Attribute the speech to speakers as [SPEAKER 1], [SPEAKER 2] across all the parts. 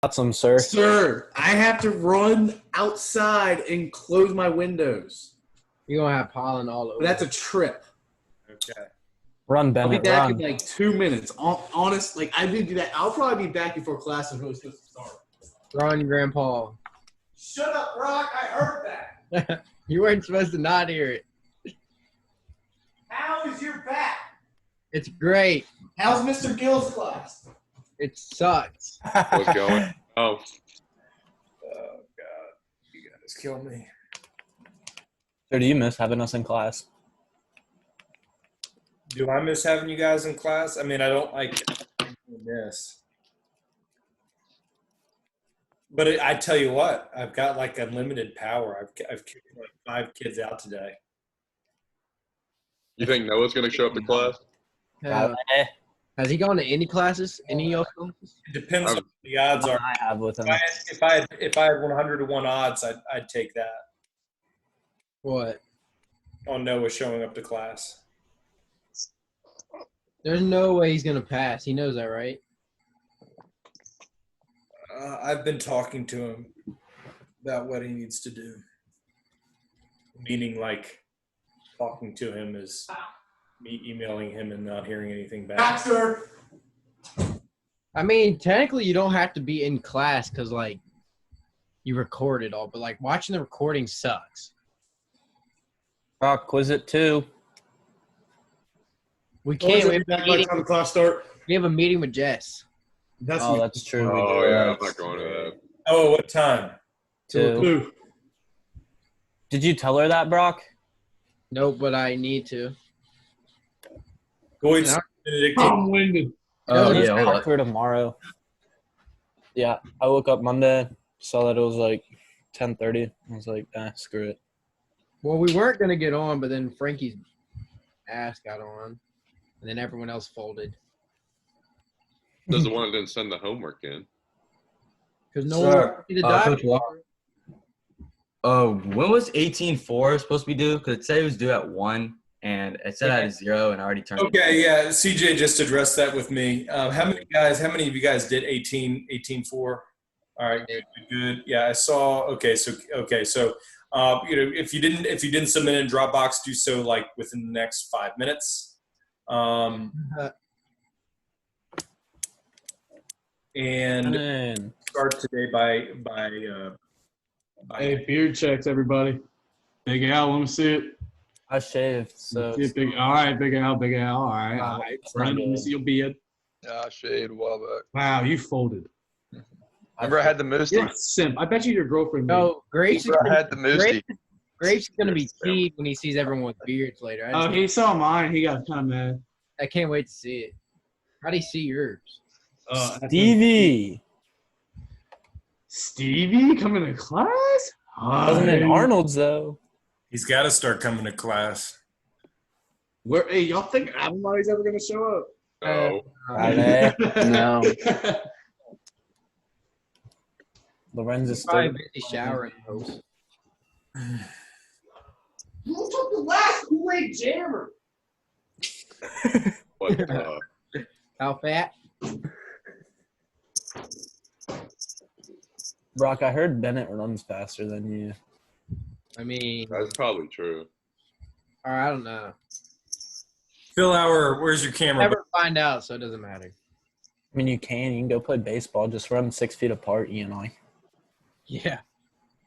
[SPEAKER 1] Got some, sir.
[SPEAKER 2] Sir, I have to run outside and close my windows.
[SPEAKER 3] You're going to have pollen all over.
[SPEAKER 2] But that's a trip.
[SPEAKER 4] Okay.
[SPEAKER 1] Run,
[SPEAKER 2] I'll be
[SPEAKER 1] Bennett,
[SPEAKER 2] back
[SPEAKER 1] run.
[SPEAKER 2] in like 2 minutes. Honest, like I didn't do that. I'll probably be back before class is really supposed to start.
[SPEAKER 3] Run, Grandpa.
[SPEAKER 2] Shut up, Brock. I heard that.
[SPEAKER 3] You weren't supposed to not hear it.
[SPEAKER 2] How is your back?
[SPEAKER 3] It's great.
[SPEAKER 2] How's Mr. Gill's class?
[SPEAKER 3] It sucks.
[SPEAKER 4] What's going? Oh.
[SPEAKER 2] Oh, God. You guys kill me.
[SPEAKER 1] Or do you miss having us in class?
[SPEAKER 4] Do I miss having you guys in class? I mean, I don't like this. But I tell you what, I've got like unlimited power. I've kicked like 5 kids out today.
[SPEAKER 5] You think Noah's going to show up to class?
[SPEAKER 3] Has he gone to any classes? Any of your classes?
[SPEAKER 4] It depends on what the odds are.
[SPEAKER 1] I have with him.
[SPEAKER 4] If I had 100 to 1 odds, I'd take that
[SPEAKER 3] What?
[SPEAKER 4] on Noah showing up to class.
[SPEAKER 3] There's no way he's going to pass. He knows that, right?
[SPEAKER 4] I've been talking to him about what he needs to do. Meaning, like, talking to him is me emailing him and not hearing anything back.
[SPEAKER 2] Baxter!
[SPEAKER 3] I mean, technically you don't have to be in class because, like, you record it all. But, like, watching the recording sucks.
[SPEAKER 1] Brock, quiz it too.
[SPEAKER 3] We can't. We
[SPEAKER 2] Back by the time the class start.
[SPEAKER 3] have a meeting with Jess.
[SPEAKER 2] That's
[SPEAKER 1] Oh, that's true. we
[SPEAKER 5] Oh,
[SPEAKER 1] do.
[SPEAKER 5] yeah, I'm not going to that.
[SPEAKER 4] Oh, what time?
[SPEAKER 1] Two.
[SPEAKER 2] Two.
[SPEAKER 1] Did you tell her that, Brock?
[SPEAKER 3] Nope, but I need to.
[SPEAKER 4] Goyce,
[SPEAKER 3] Yeah.
[SPEAKER 4] Benedictine.
[SPEAKER 2] I'm winded.
[SPEAKER 3] Oh,
[SPEAKER 1] Let's
[SPEAKER 3] yeah, hold
[SPEAKER 1] talk
[SPEAKER 3] on.
[SPEAKER 1] to her tomorrow. Yeah, I woke up Monday, saw that it was like 10:30. I was like, screw it.
[SPEAKER 3] Well, we weren't going to get on, but then Frankie's ass got on, and then everyone else folded.
[SPEAKER 5] There's the one that didn't send the homework in.
[SPEAKER 3] Because no
[SPEAKER 6] Sir,
[SPEAKER 3] one wanted to dive.
[SPEAKER 6] Coach Walker. When was 18-4 supposed to be due? Because it said it was due at 1, and it said I had a 0, and I already turned it.
[SPEAKER 4] Okay, yeah. CJ just addressed that with me. How many of you guys did 18-4? All right, good. Yeah, I saw. Okay, so if you didn't submit in Dropbox, do so like within the next 5 minutes. And start today by
[SPEAKER 2] Hey, beard checks, everybody. Big Al, let me see it.
[SPEAKER 1] I shaved, so
[SPEAKER 2] See it, all right, Big Al, Big Al. All right, all right.
[SPEAKER 1] It's not
[SPEAKER 2] Brandon, let me
[SPEAKER 1] good.
[SPEAKER 2] see your beard.
[SPEAKER 7] Yeah, I shaved a while back.
[SPEAKER 2] Wow, you folded.
[SPEAKER 7] Remember I had the moosey?
[SPEAKER 2] You're a simp. I bet you your girlfriend made.
[SPEAKER 3] No, Grace is
[SPEAKER 7] Remember I had the moosey?
[SPEAKER 3] going to be teed when he sees everyone with beards later.
[SPEAKER 2] Oh, he saw mine. He got kind of mad.
[SPEAKER 3] I can't wait to see it. How do you see yours?
[SPEAKER 1] Stevie.
[SPEAKER 2] Stevie coming to class?
[SPEAKER 1] Wasn't in Arnold's though.
[SPEAKER 4] he's got to start coming to class.
[SPEAKER 2] Where? Hey, y'all think everybody's ever gonna show up?
[SPEAKER 5] No.
[SPEAKER 1] No. Lorenzo's
[SPEAKER 3] Probably
[SPEAKER 1] still.
[SPEAKER 3] busy showering. Those.
[SPEAKER 2] Who took the last Kool-Aid jammer?
[SPEAKER 5] What,
[SPEAKER 3] How fat?
[SPEAKER 1] Brock, I heard Bennett runs faster than you.
[SPEAKER 3] I mean,
[SPEAKER 5] that's probably true.
[SPEAKER 3] or I don't know.
[SPEAKER 4] Phil Hour, where's your camera?
[SPEAKER 3] Never find out, so it doesn't matter.
[SPEAKER 1] I mean, you can go play baseball. Just run 6 feet apart, you and I.
[SPEAKER 3] Yeah.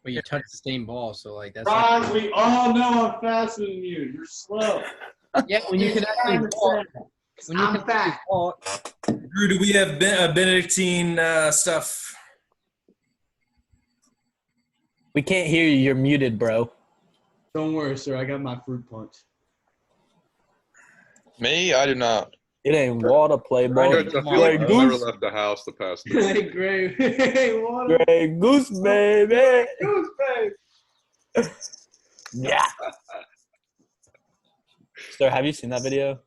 [SPEAKER 3] But you touch the same ball, so like that's.
[SPEAKER 2] Ron, we all know I'm faster than you. You're slow.
[SPEAKER 3] Yeah, when you can actually walk. When you
[SPEAKER 2] I'm
[SPEAKER 3] can
[SPEAKER 2] fat.
[SPEAKER 3] walk.
[SPEAKER 4] Drew, do we have Benedictine stuff?
[SPEAKER 1] We can't hear you. You're muted, bro.
[SPEAKER 2] Don't worry, sir. I got my fruit punch.
[SPEAKER 7] Me? I do not.
[SPEAKER 1] It ain't water, playboy.
[SPEAKER 5] Coach, I feel like you never left the house the past 2
[SPEAKER 2] Hey, Gray. Hey, water.
[SPEAKER 1] Grey Goose, baby.
[SPEAKER 2] Goose, babe.
[SPEAKER 1] Yeah. Sir, have you seen that video?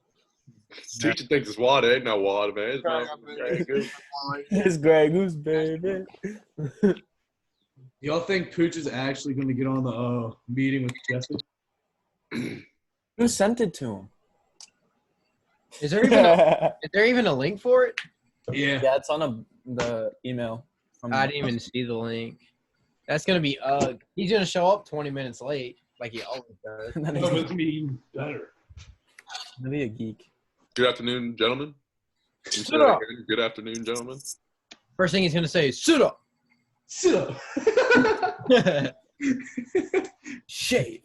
[SPEAKER 5] Teacher thinks it's water. It ain't no water, man. It's not.
[SPEAKER 1] It's Grey Goose, baby.
[SPEAKER 2] Y'all think Pooch is actually going to get on the meeting with Jesse?
[SPEAKER 1] Who sent it to him?
[SPEAKER 3] Is there even a link for it?
[SPEAKER 2] Yeah.
[SPEAKER 1] Yeah, it's on the email.
[SPEAKER 3] I didn't even see the link. That's gonna be he's gonna show up 20 minutes late, like he always does.
[SPEAKER 1] And then
[SPEAKER 2] No,
[SPEAKER 1] he's
[SPEAKER 2] but it's gonna be even better.
[SPEAKER 1] gonna be a geek.
[SPEAKER 5] Good afternoon, gentlemen. Can you say
[SPEAKER 3] Sit
[SPEAKER 5] that
[SPEAKER 3] up.
[SPEAKER 5] again? Good afternoon, gentlemen.
[SPEAKER 3] First thing he's gonna say is sit up.
[SPEAKER 2] Sit up.
[SPEAKER 1] Shave.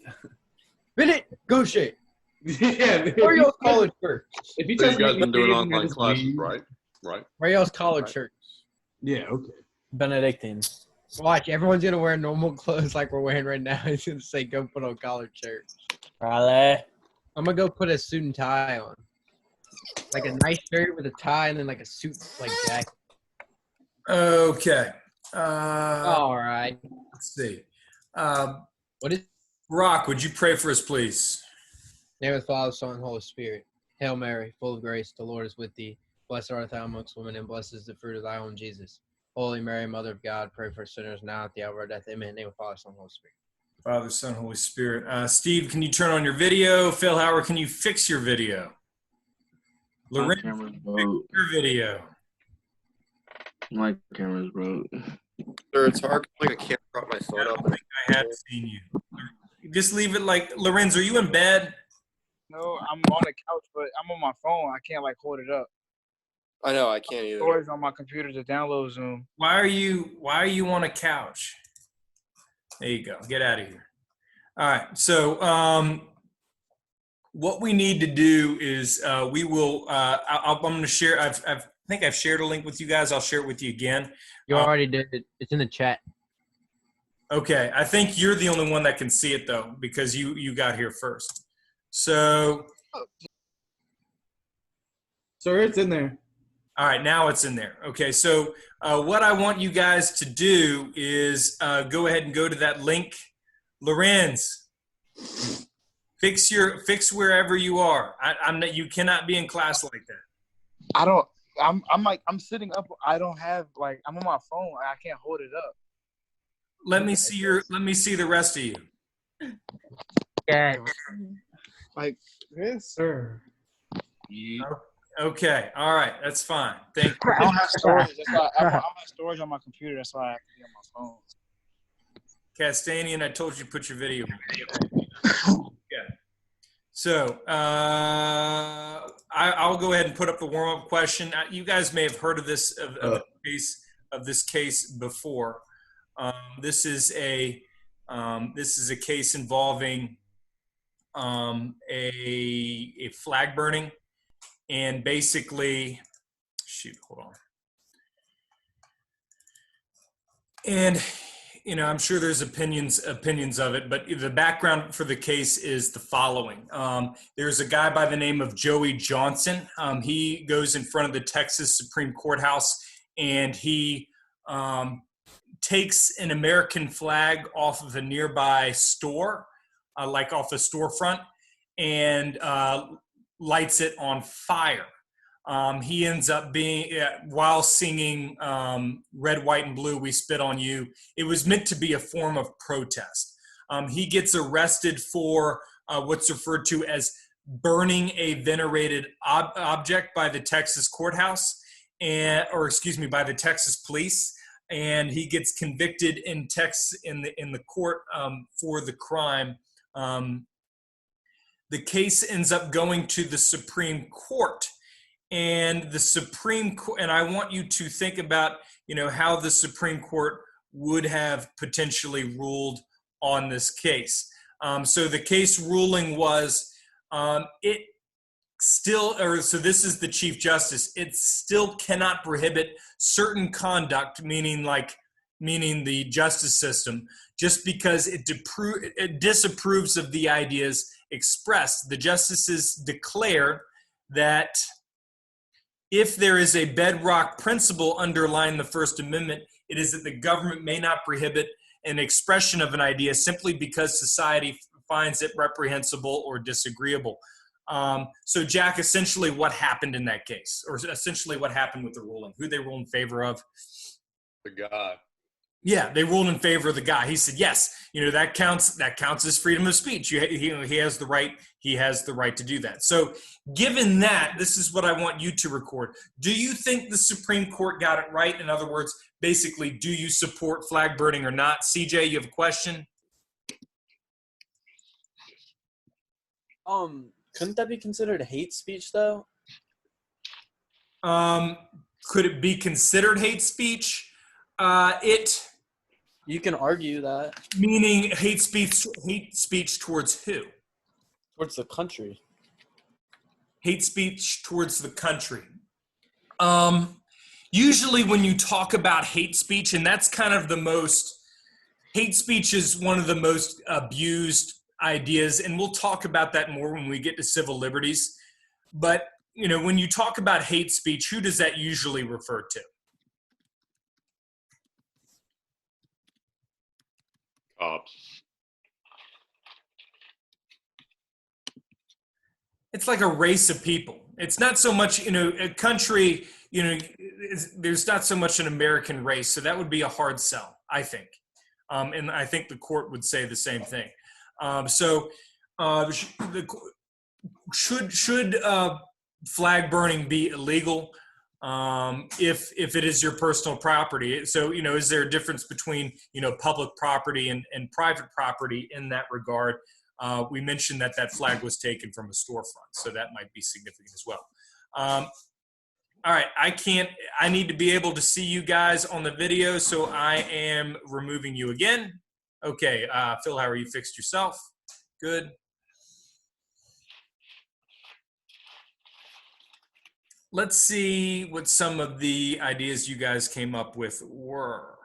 [SPEAKER 3] Minute, go shake.
[SPEAKER 2] Yeah.
[SPEAKER 3] Mario's collared shirt.
[SPEAKER 2] If you
[SPEAKER 5] So
[SPEAKER 2] try
[SPEAKER 5] you
[SPEAKER 2] to
[SPEAKER 5] guys
[SPEAKER 2] make
[SPEAKER 5] been
[SPEAKER 2] me
[SPEAKER 5] doing
[SPEAKER 2] shave,
[SPEAKER 5] online
[SPEAKER 2] just
[SPEAKER 5] classes,
[SPEAKER 2] leave.
[SPEAKER 5] right? Right.
[SPEAKER 3] Mario's collared shirt.
[SPEAKER 2] Yeah. Okay.
[SPEAKER 1] Benedictine.
[SPEAKER 3] Watch, everyone's gonna wear normal clothes like we're wearing right now. He's gonna say, "Go put on collared shirts."
[SPEAKER 1] Probably.
[SPEAKER 3] I'm gonna go put a suit and tie on, like a nice shirt with a tie, and then like a suit like jacket.
[SPEAKER 4] Okay.
[SPEAKER 3] All right.
[SPEAKER 4] Let's see.
[SPEAKER 3] What is
[SPEAKER 4] Rock, would you pray for us, please?
[SPEAKER 3] name of the Father, Son, and Holy Spirit? Hail Mary, full of grace, the Lord is with thee. Blessed art thou amongst women, and blessed is the fruit of thy womb, Jesus. Holy Mary, Mother of God, pray for sinners now at the hour of death. Amen. In the name of the Father, Son, and Holy Spirit.
[SPEAKER 4] Father, Son, Holy Spirit. Steve, can you turn on your video? Phil Howard, can you fix your video? Lorenz,
[SPEAKER 8] camera's
[SPEAKER 4] fix
[SPEAKER 8] broke.
[SPEAKER 4] your video.
[SPEAKER 8] My camera's broke.
[SPEAKER 7] Sir, it's hard. Like I can't prop my phone up.
[SPEAKER 4] I have seen you. Just leave it like Lorenz. Are you in bed?
[SPEAKER 9] No, I'm on the couch, but I'm on my phone. I can't like hold it up.
[SPEAKER 7] I know I can't either.
[SPEAKER 9] Storage on my computer to download Zoom.
[SPEAKER 4] Why are you on a couch? There you go. Get out of here. All right. So what we need to do is we will. I'm going to share. I think I've shared a link with you guys. I'll share it with you again.
[SPEAKER 3] You already did it. It's in the chat.
[SPEAKER 4] Okay. I think you're the only one that can see it though, because you got here first. So.
[SPEAKER 2] So it's in there.
[SPEAKER 4] All right, now it's in there. Okay, so what I want you guys to do is go ahead and go to that link. Lorenz, fix wherever you are. You cannot be in class like that.
[SPEAKER 9] I'm sitting up. I don't have I'm on my phone. I can't hold it up.
[SPEAKER 4] Let me see the rest of you.
[SPEAKER 3] Yeah.
[SPEAKER 9] Like this.
[SPEAKER 2] Sir.
[SPEAKER 4] Okay, all right, that's fine. Thank you.
[SPEAKER 9] I don't have storage. That's why I don't have storage on my computer. That's why I have to be on my phone.
[SPEAKER 4] Castanian, I told you to put your video on. Yeah. So I'll go ahead and put up the warm-up question. You guys may have heard of this this case before. This is a case involving a flag burning, and basically, hold on. And I'm sure there's opinions of it, but the background for the case is the following. There's a guy by the name of Joey Johnson. He goes in front of the Texas Supreme Courthouse, and he takes an American flag off of a nearby store, like off a storefront, and lights it on fire. He ends up being, while singing Red, White, and Blue, We Spit on You. It was meant to be a form of protest. He gets arrested for what's referred to as burning a venerated object by the Texas courthouse, by the Texas police. And he gets convicted in the court for the crime. The case ends up going to the Supreme Court, and the Supreme Court, and I want you to think about, how the Supreme Court would have potentially ruled on this case. So the case ruling was, so this is the Chief Justice. It still cannot prohibit certain conduct, meaning the justice system, just because it disapproves of the ideas expressed. The justices declare that if there is a bedrock principle underlying the First Amendment, it is that the government may not prohibit an expression of an idea simply because society finds it reprehensible or disagreeable. So, Jack, essentially what happened in that case, or essentially what happened with the ruling? Who they ruled in favor of?
[SPEAKER 5] The guy.
[SPEAKER 4] Yeah, they ruled in favor of the guy. He said, yes, that counts as freedom of speech. He has the right. He has the right to do that. So given that, this is what I want you to record. Do you think the Supreme Court got it right? In other words, basically, do you support flag burning or not? CJ, you have a question?
[SPEAKER 1] Couldn't that be considered hate speech though?
[SPEAKER 4] Could it be considered hate speech?
[SPEAKER 1] You can argue that.
[SPEAKER 4] Meaning hate speech towards who?
[SPEAKER 1] Towards the country.
[SPEAKER 4] Hate speech towards the country. Usually when you talk about hate speech, and that's kind of hate speech is one of the most abused ideas, and we'll talk about that more when we get to civil liberties. But, when you talk about hate speech, who does that usually refer to?
[SPEAKER 5] Cops.
[SPEAKER 4] It's like a race of people. It's not so much, a country, there's not so much an American race. So that would be a hard sell, I think. And I think the court would say the same thing. Should flag burning be illegal if it is your personal property? So, is there a difference between, public property and private property in that regard? We mentioned that flag was taken from a storefront, so that might be significant as well. All right, I need to be able to see you guys on the video, so I am removing you again. Okay, Phil, how are you fixed yourself? Good. Let's see what some of the ideas you guys came up with were.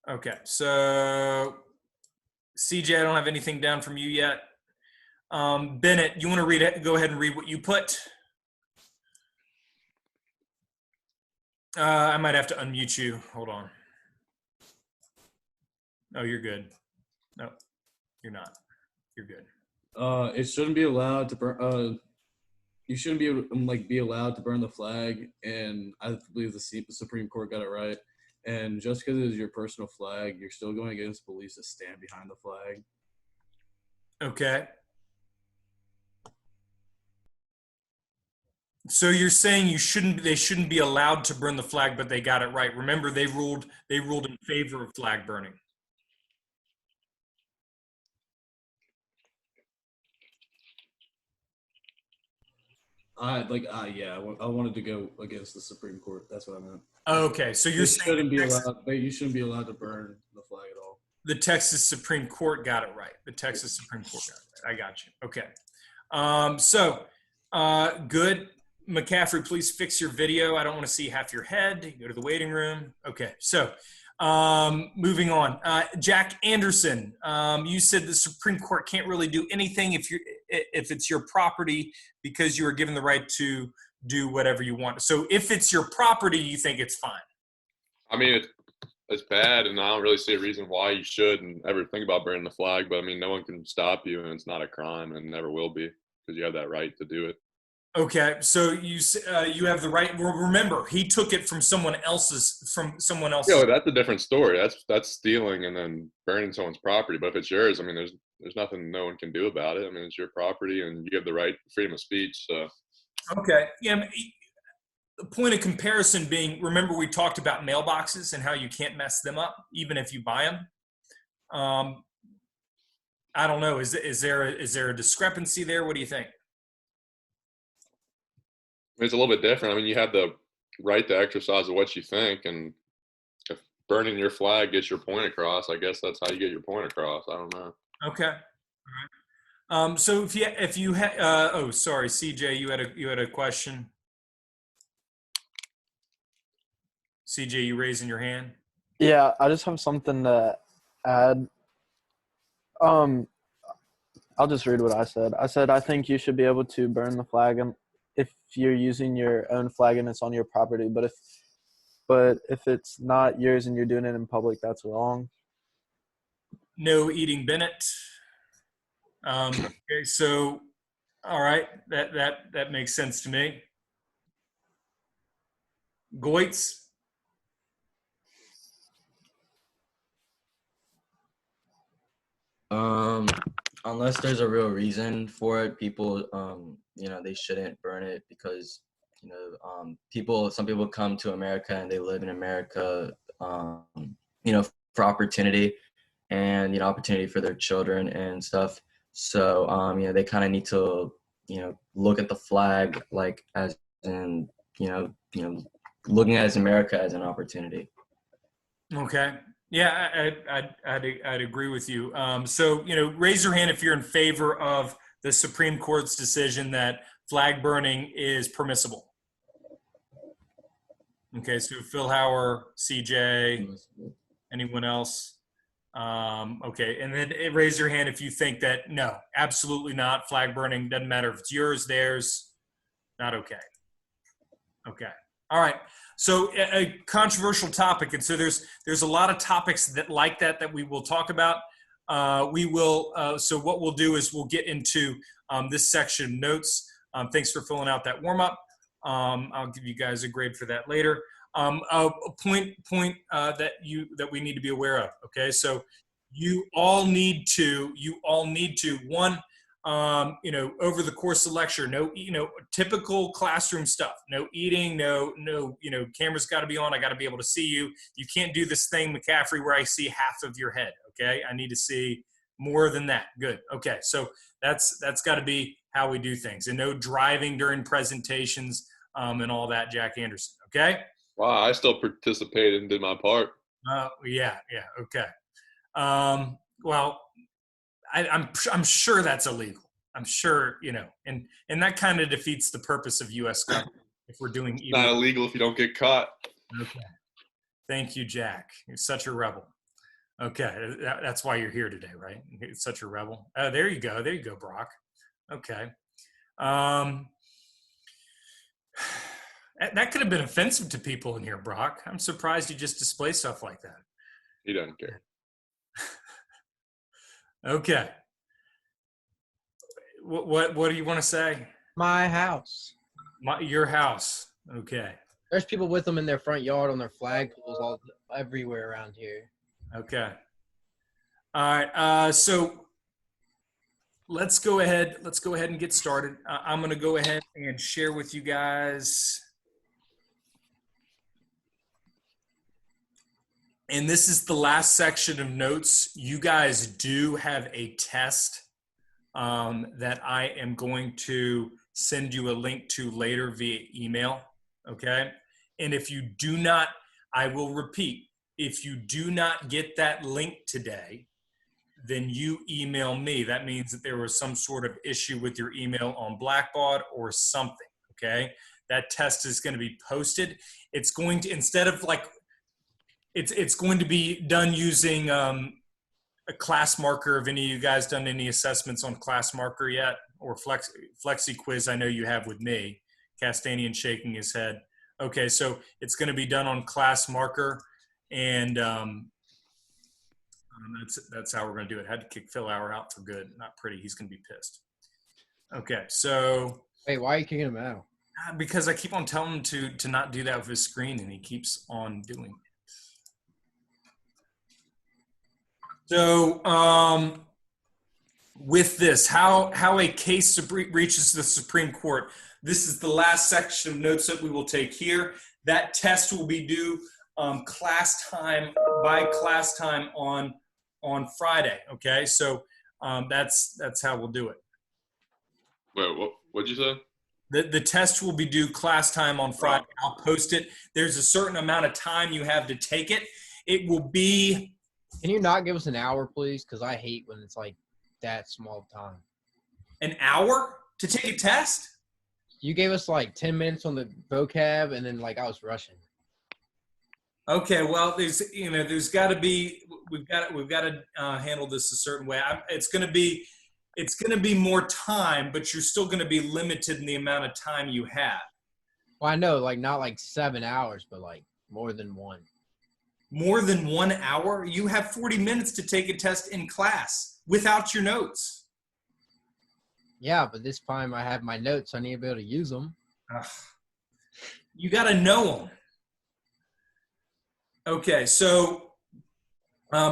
[SPEAKER 4] Okay, so CJ, I don't have anything down from you yet. Bennett, you want to read it? Go ahead and read what you put. I might have to unmute you. Hold on. Oh, you're good. No, you're not. You're good.
[SPEAKER 2] It shouldn't be allowed to burn. You shouldn't be allowed to burn the flag, and I believe the Supreme Court got it right. And just because it is your personal flag, you're still going against police to stand behind the flag.
[SPEAKER 4] Okay. So you're saying they shouldn't be allowed to burn the flag, but they got it right. Remember, they ruled in favor of flag burning.
[SPEAKER 2] Yeah, I wanted to go against the Supreme Court. That's what I meant.
[SPEAKER 4] Okay, so you're saying
[SPEAKER 2] you shouldn't be allowed to burn the flag at all.
[SPEAKER 4] The Texas Supreme Court got it right. The Texas Supreme Court got it right. I got you. Okay. Good. McCaffrey, please fix your video. I don't want to see half your head. Go to the waiting room. Okay. So moving on. Jack Anderson, you said the Supreme Court can't really do anything if it's your property because you are given the right to do whatever you want. So if it's your property, you think it's fine?
[SPEAKER 5] I mean, it's bad, and I don't really see a reason why you shouldn't ever think about burning the flag. But I mean, no one can stop you, and it's not a crime, and never will be because you have that right to do it.
[SPEAKER 4] Okay, so you have the right. Well, remember, he took it from someone else's.
[SPEAKER 5] Yeah, that's a different story. That's stealing and then burning someone's property. But if it's yours, I mean, there's nothing no one can do about it. I mean, it's your property, and you have the right to freedom of speech. So. Okay.
[SPEAKER 4] Yeah. The point of comparison being, remember we talked about mailboxes and how you can't mess them up even if you buy them. I don't know. Is there a discrepancy there? What do you think?
[SPEAKER 5] It's a little bit different. I mean, you have the right to exercise what you think, and if burning your flag gets your point across, I guess that's how you get your point across. I don't know.
[SPEAKER 4] Okay. All right. So if you had, oh, sorry, CJ, you had a question. CJ, you raising your hand?
[SPEAKER 1] Yeah, I just have something to add. I'll just read what I said. I said, I think you should be able to burn the flag if you're using your own flag and it's on your property. But if it's not yours and you're doing it in public, that's wrong.
[SPEAKER 4] No eating Bennett. Okay, so all right, that makes sense to me. Goitz?
[SPEAKER 6] Unless there's a real reason for it, people, they shouldn't burn it because, some people come to America and they live in America, for opportunity and, opportunity for their children and stuff. So, they kind of need to, look at the flag like as in, looking at America as an opportunity.
[SPEAKER 4] Okay. Yeah, I'd agree with you. So, raise your hand if you're in favor of the Supreme Court's decision that flag burning is permissible. Okay, so Phil Hauer, CJ, anyone else? Okay, and then raise your hand if you think that no, absolutely not. Flag burning doesn't matter if it's yours, theirs, not okay. Okay. All right. So a controversial topic, and so there's a lot of topics that we will talk about. So what we'll do is we'll get into this section notes. Thanks for filling out that warm up. I'll give you guys a grade for that later. A point that we need to be aware of. Okay, so you all need to one. Over the course of the lecture, no, typical classroom stuff, no eating, no, camera's got to be on. I got to be able to see you. You can't do this thing, McCaffrey, where I see half of your head. Okay. I need to see more than that. Good. Okay. So that's got to be how we do things, and no driving during presentations, and all that, Jack Anderson. Okay.
[SPEAKER 5] Wow. I still participated and did my part.
[SPEAKER 4] Yeah. Okay. Well, I'm sure that's illegal. I'm sure, and that kind of defeats the purpose of U.S. government if we're doing.
[SPEAKER 5] It's not illegal if you don't get caught.
[SPEAKER 4] Okay. Thank you, Jack. You're such a rebel. Okay, that's why you're here today, right? You're such a rebel. There you go. There you go, Brock. Okay. That could have been offensive to people in here, Brock. I'm surprised you just display stuff like that.
[SPEAKER 5] He doesn't care.
[SPEAKER 4] Okay. What do you want to say?
[SPEAKER 3] My house.
[SPEAKER 4] Your house. Okay.
[SPEAKER 3] There's people with them in their front yard on their flagpoles everywhere around here.
[SPEAKER 4] Okay. All right. So let's go ahead and get started. I'm going to go ahead and share with you guys. And this is the last section of notes. You guys do have a test that I am going to send you a link to later via email, okay? And if you do not, I will repeat, if you do not get that link today, then you email me. That means that there was some sort of issue with your email on Blackbaud or something, okay? That test is going to be posted. It's going to, instead of like, it's going to be done using a class marker. Have any of you guys done any assessments on class marker yet? Or Flexi Quiz, I know you have with me. Castanian shaking his head. Okay, so it's going to be done on class marker, and that's how we're going to do it. Had to kick Phil Hour out for good. Not pretty. He's going to be pissed. Okay, so.
[SPEAKER 3] Wait, why are you kicking him out?
[SPEAKER 4] Because I keep on telling him to not do that with his screen, and he keeps on doing it. So with this, how a case reaches the Supreme Court, this is the last section of notes that we will take here. That test will be due class time on Friday. Okay, so that's how we'll do it.
[SPEAKER 5] Wait, what'd you say?
[SPEAKER 4] The test will be due class time on Friday. I'll post it. There's a certain amount of time you have to take it. It will be.
[SPEAKER 3] Can you not give us an hour, please? Because I hate when it's like that small time.
[SPEAKER 4] An hour to take a test?
[SPEAKER 3] You gave us like 10 minutes on the vocab, and then like I was rushing.
[SPEAKER 4] Okay, well, there's got to be. We've got to handle this a certain way. It's going to be more time, but you're still going to be limited in the amount of time you have.
[SPEAKER 3] Well, I know, like not like 7 hours, but like more than one.
[SPEAKER 4] More than 1 hour? You have 40 minutes to take a test in class without your notes.
[SPEAKER 3] Yeah, but this time I have my notes. I need to be able to use them.
[SPEAKER 4] You got to know them. Okay, so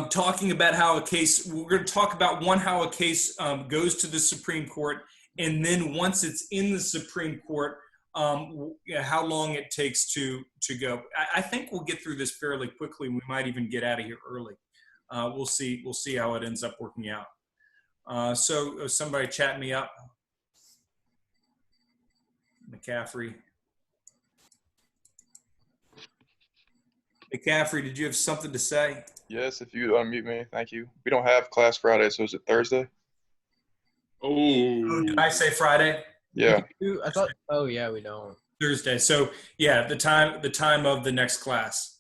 [SPEAKER 4] talking about how a case, we're going to talk about how a case goes to the Supreme Court, and then once it's in the Supreme Court, how long it takes to go. I think we'll get through this fairly quickly. We might even get out of here early. We'll see. We'll see how it ends up working out. So somebody chat me up. McCaffrey. McCaffrey, did you have something to say?
[SPEAKER 10] Yes, if you unmute me, thank you. We don't have class Friday, so is it Thursday?
[SPEAKER 5] Oh,
[SPEAKER 4] Did I say Friday?
[SPEAKER 10] Yeah.
[SPEAKER 3] I thought. Oh yeah, we don't.
[SPEAKER 4] Thursday. So yeah, the time of the next class.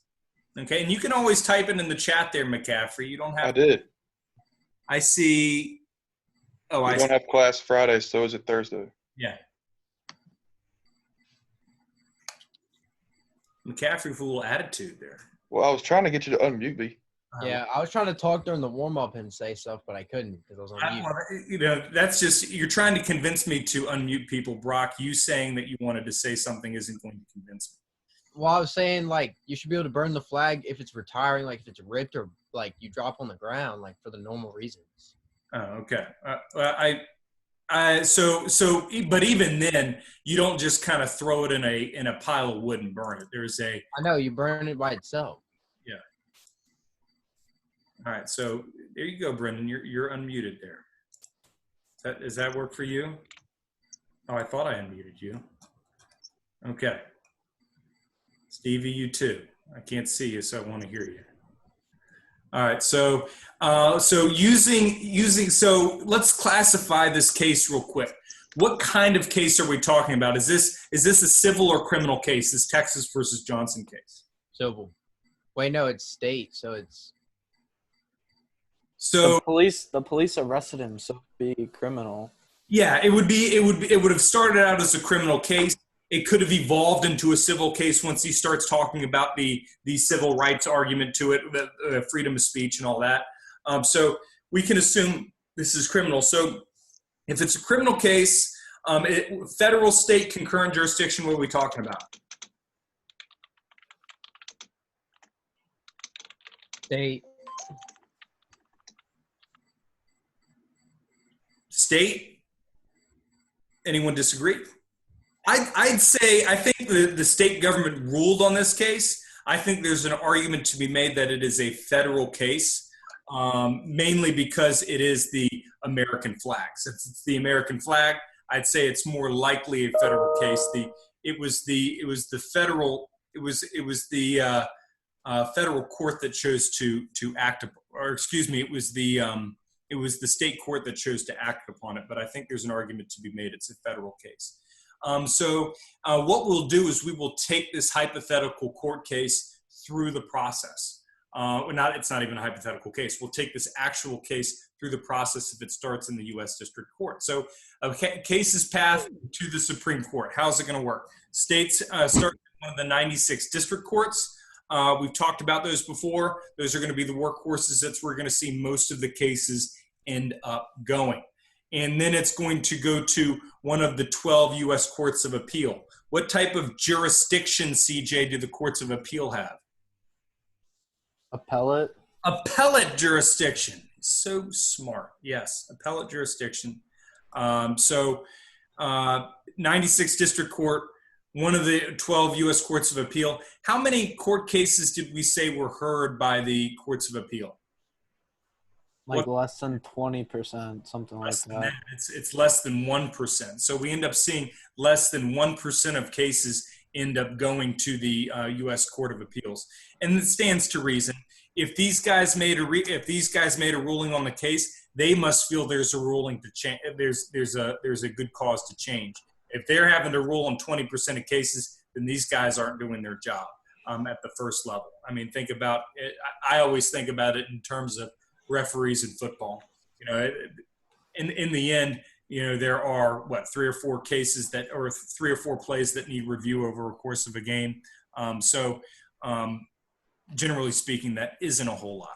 [SPEAKER 4] Okay, and you can always type it in the chat there, McCaffrey. You don't have.
[SPEAKER 10] I did.
[SPEAKER 4] I see. Oh,
[SPEAKER 10] We
[SPEAKER 4] I
[SPEAKER 10] don't
[SPEAKER 4] see.
[SPEAKER 10] have class Friday, so is it Thursday?
[SPEAKER 4] Yeah. McCaffrey with a little attitude there.
[SPEAKER 10] Well, I was trying to get you to unmute me.
[SPEAKER 3] Yeah, I was trying to talk during the warm up and say stuff, but I couldn't because I was on mute.
[SPEAKER 4] That's just, you're trying to convince me to unmute people, Brock. You saying that you wanted to say something isn't going to convince me.
[SPEAKER 3] Well, I was saying like you should be able to burn the flag if it's retiring, like if it's ripped or like you drop on the ground, like for the normal reasons.
[SPEAKER 4] Oh, okay. But even then, you don't just kind of throw it in a pile of wood and burn it.
[SPEAKER 3] I know you burn it by itself.
[SPEAKER 4] Yeah. All right. So there you go, Brendan. You're unmuted there. Does that work for you? Oh, I thought I unmuted you. Okay. Stevie, you too. I can't see you, so I want to hear you. All right. So let's classify this case real quick. What kind of case are we talking about? Is this a civil or criminal case? This Texas versus Johnson case?
[SPEAKER 3] Civil. Wait, no, it's state, so it's.
[SPEAKER 4] So
[SPEAKER 1] the police arrested him, so it'd be criminal.
[SPEAKER 4] Yeah, it would have started out as a criminal case. It could have evolved into a civil case once he starts talking about the civil rights argument to it, the freedom of speech and all that. So we can assume this is criminal. So if it's a criminal case, federal, state, concurrent jurisdiction, what are we talking about?
[SPEAKER 3] State.
[SPEAKER 4] State? Anyone disagree? I'd say I think the state government ruled on this case. I think there's an argument to be made that it is a federal case, mainly because it is the American flag. Since it's the American flag, I'd say it's more likely a federal case. It was the federal court that chose to act, or excuse me, it was the state court that chose to act upon it. But I think there's an argument to be made it's a federal case. So what we'll do is we will take this hypothetical court case through the process. It's not even a hypothetical case. We'll take this actual case through the process if it starts in the U.S. District Court. So a case is passed to the Supreme Court. How's it going to work? States start with one of the 96 district courts. We've talked about those before. Those are going to be the workhorses. That's where we're going to see most of the cases end up going. And then it's going to go to one of the 12 U.S. Courts of Appeal. What type of jurisdiction, CJ, do the Courts of Appeal have?
[SPEAKER 1] Appellate.
[SPEAKER 4] Appellate jurisdiction. So smart. Yes, appellate jurisdiction. 96 District Court, one of the 12 U.S. Courts of Appeal. How many court cases did we say were heard by the Courts of Appeal?
[SPEAKER 1] Less than 20%, something like that.
[SPEAKER 4] It's less than 1%. So we end up seeing less than 1% of cases end up going to the U.S. Court of Appeals, and it stands to reason. If these guys made a ruling on the case, they must feel there's a ruling to change. There's a good cause to change. If they're having to rule on 20% of cases, then these guys aren't doing their job at the first level. I mean, think about it. I always think about it in terms of referees in football. You know, in the end, you know, there are 3 or 4 cases or 3 or 4 plays that need review over a course of a game. Generally speaking, that isn't a whole lot.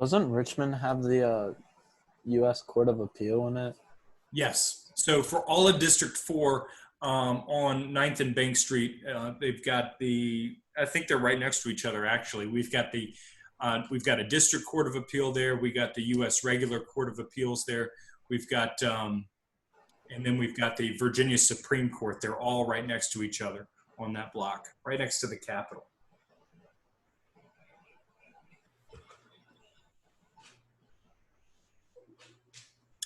[SPEAKER 1] Doesn't Richmond have the U.S. Court of Appeal in it?
[SPEAKER 4] Yes. So for all of District 4 on 9th and Bank Street, they've got I think they're right next to each other, actually. We've got a District Court of Appeal there. We got the U.S. Regular Court of Appeals there. We've got, and then we've got the Virginia Supreme Court. They're all right next to each other on that block, right next to the Capitol.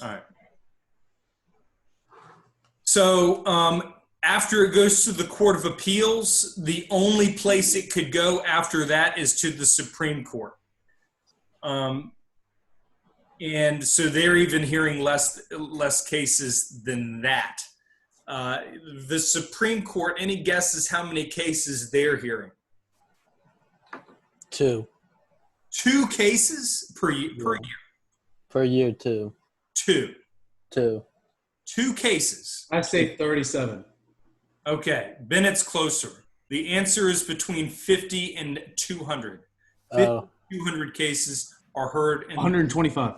[SPEAKER 4] All right. So after it goes to the Court of Appeals, the only place it could go after that is to the Supreme Court. And so they're even hearing less cases than that. The Supreme Court, any guesses how many cases they're hearing?
[SPEAKER 1] 2.
[SPEAKER 4] 2 cases per year?
[SPEAKER 1] Per year, 2.
[SPEAKER 4] 2.
[SPEAKER 1] 2.
[SPEAKER 4] 2 cases.
[SPEAKER 2] I say 37.
[SPEAKER 4] Okay, Bennett's closer. The answer is between 50 and 200. 50 200 cases are heard in
[SPEAKER 2] 125.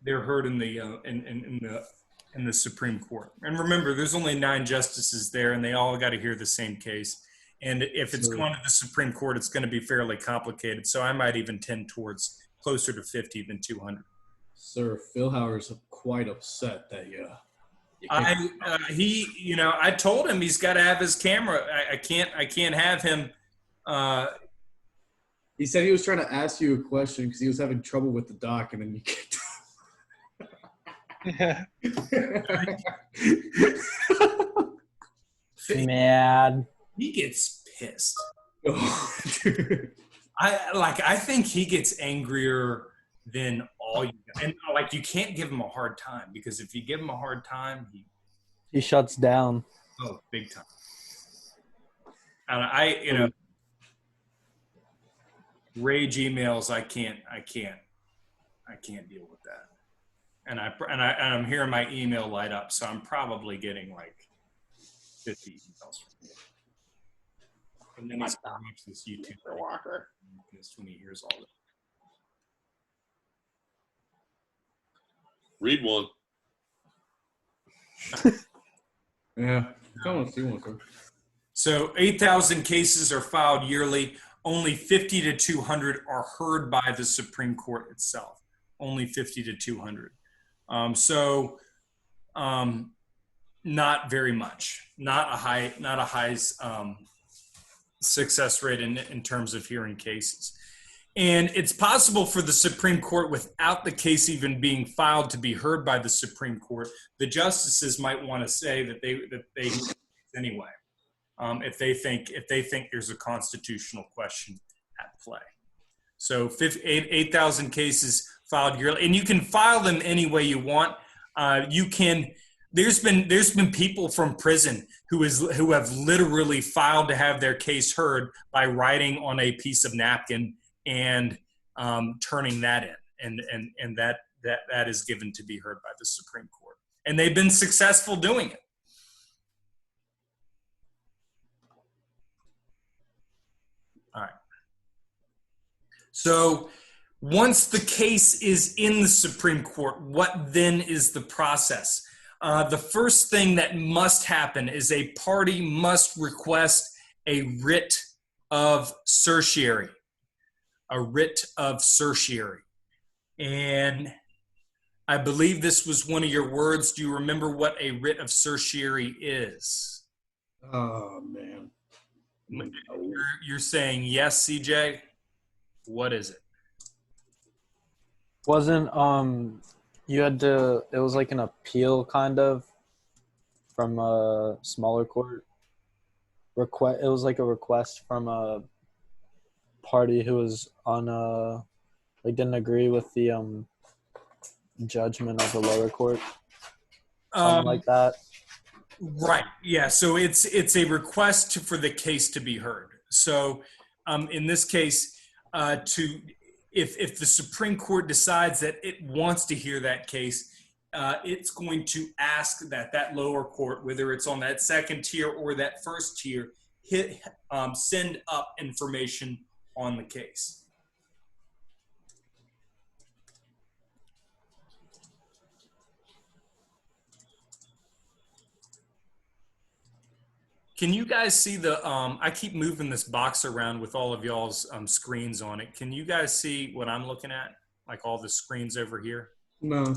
[SPEAKER 4] They're heard in the Supreme Court. And remember, there's only 9 justices there, and they all got to hear the same case. And if it's going to the Supreme Court, it's going to be fairly complicated. So I might even tend towards closer to 50 than 200.
[SPEAKER 2] Sir, Phil Howard's quite upset that
[SPEAKER 4] I told him he's got to have his camera. I can't have him.
[SPEAKER 2] He said he was trying to ask you a question because he was having trouble with the doc, and then you kicked him.
[SPEAKER 1] Man,
[SPEAKER 4] he gets pissed. I think he gets angrier than all you. And you can't give him a hard time, because if you give him a hard time,
[SPEAKER 1] he shuts down.
[SPEAKER 4] Oh, big time. And rage emails, I can't deal with that. And I'm hearing my email light up, so I'm probably getting like 50 emails from him. And then he's going to watch this YouTube Walker when he hears all this.
[SPEAKER 5] Read one.
[SPEAKER 2] Yeah, come on, see one.
[SPEAKER 4] So 8,000 cases are filed yearly. Only 50 to 200 are heard by the Supreme Court itself. Only 50 to 200. Not very much. Not a high success rate in terms of hearing cases. And it's possible for the Supreme Court, without the case even being filed, to be heard by the Supreme Court. The justices might want to say that they anyway, if they think there's a constitutional question at play. So 8,000 cases filed yearly, and you can file them any way you want. There's been people from prison who have literally filed to have their case heard by writing on a piece of napkin and turning that in, and that is given to be heard by the Supreme Court, and they've been successful doing it. All right. So once the case is in the Supreme Court, what then is the process? The first thing that must happen is a party must request a writ of certiorari. A writ of certiorari. And I believe this was one of your words. Do you remember what a writ of certiorari is?
[SPEAKER 2] Oh, man.
[SPEAKER 4] You're saying yes, CJ? What is it?
[SPEAKER 1] Wasn't you had to, it was like an appeal kind of from a smaller court. It was like a request from a party who was on didn't agree with the judgment of the lower court. Something like that.
[SPEAKER 4] Right. Yeah. So it's a request for the case to be heard. So in this case, if the Supreme Court decides that it wants to hear that case, it's going to ask that lower court, whether it's on that second tier or that first tier, send up information on the case. Can you guys see the, I keep moving this box around with all of y'all's screens on it. Can you guys see what I'm looking at? Like all the screens over here?
[SPEAKER 2] No.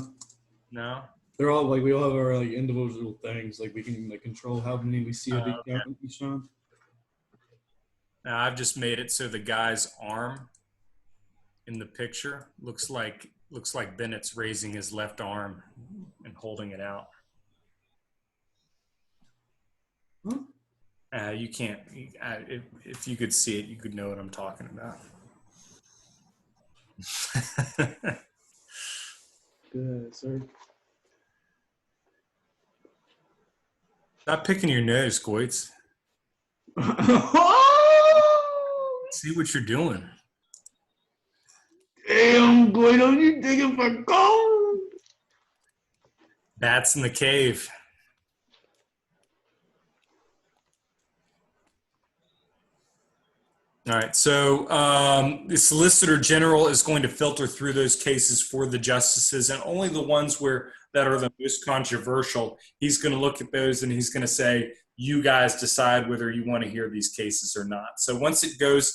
[SPEAKER 4] No?
[SPEAKER 2] They're all like, we all have our like individual things. Like we can like control how many we see of each time.
[SPEAKER 4] Now I've just made it so the guy's arm in the picture looks like Bennett's raising his left arm and holding it out.
[SPEAKER 2] Huh?
[SPEAKER 4] You can't. If you could see it, you could know what I'm talking about.
[SPEAKER 2] Good, sir.
[SPEAKER 4] Stop picking your nose, Goitz. See what you're doing.
[SPEAKER 8] Damn, boy, don't you digging for gold?
[SPEAKER 4] Bats in the cave. All right, so the Solicitor General is going to filter through those cases for the justices, and only the ones that are the most controversial, he's going to look at those and he's going to say, you guys decide whether you want to hear these cases or not. So once it goes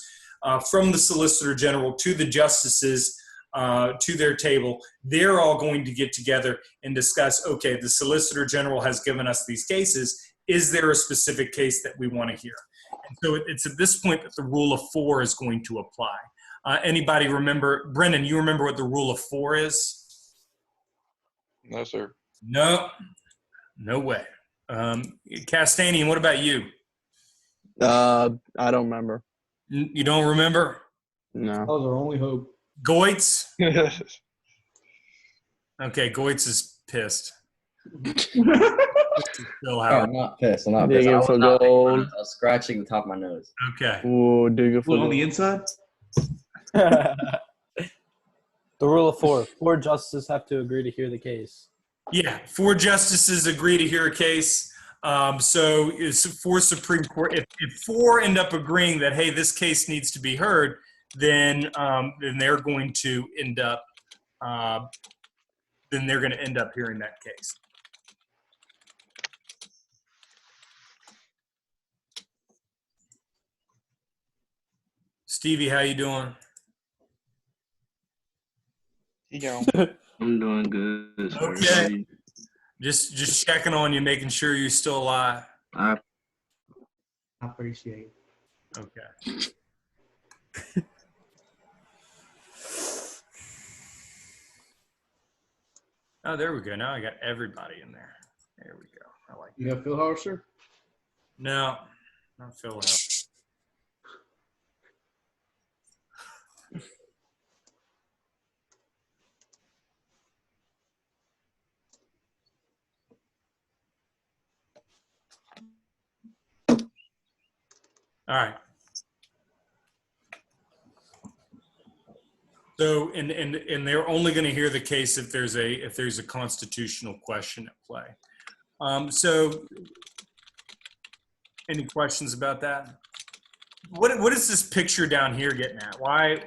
[SPEAKER 4] from the Solicitor General to the justices, to their table, they're all going to get together and discuss, okay, the Solicitor General has given us these cases. Is there a specific case that we want to hear? And so it's at this point that the rule of 4 is going to apply. Anybody remember, Brendan, you remember what the rule of 4 is?
[SPEAKER 10] No, sir.
[SPEAKER 4] No way. Castanian, what about you?
[SPEAKER 1] I don't remember.
[SPEAKER 4] You don't remember?
[SPEAKER 1] No.
[SPEAKER 2] That was our only hope.
[SPEAKER 4] Goitz? Okay, Goitz is pissed.
[SPEAKER 6] Oh, I'm not pissed. I'm not pissed.
[SPEAKER 1] Digging for gold.
[SPEAKER 6] I was scratching the top of my nose.
[SPEAKER 4] Okay.
[SPEAKER 1] Ooh, digging for
[SPEAKER 2] On the
[SPEAKER 1] gold.
[SPEAKER 2] inside?
[SPEAKER 1] The rule of 4. 4 justices have to agree to hear the case.
[SPEAKER 4] Yeah, 4 justices agree to hear a case. So it's 4 Supreme Court. If 4 end up agreeing that, hey, this case needs to be heard, then they're going to end up hearing that case. Stevie, how you doing?
[SPEAKER 8] I'm doing good. Sir.
[SPEAKER 4] Okay. Just checking on you, making sure you're still alive.
[SPEAKER 8] I
[SPEAKER 2] appreciate it.
[SPEAKER 4] Okay. Oh, there we go. Now I got everybody in there. There we go. I like
[SPEAKER 2] You have Phil Hauser?
[SPEAKER 4] No, not Phil Hauser. All right. So, and they're only going to hear the case if there's a constitutional question at play. So, any questions about that? What is this picture down here getting at? Why?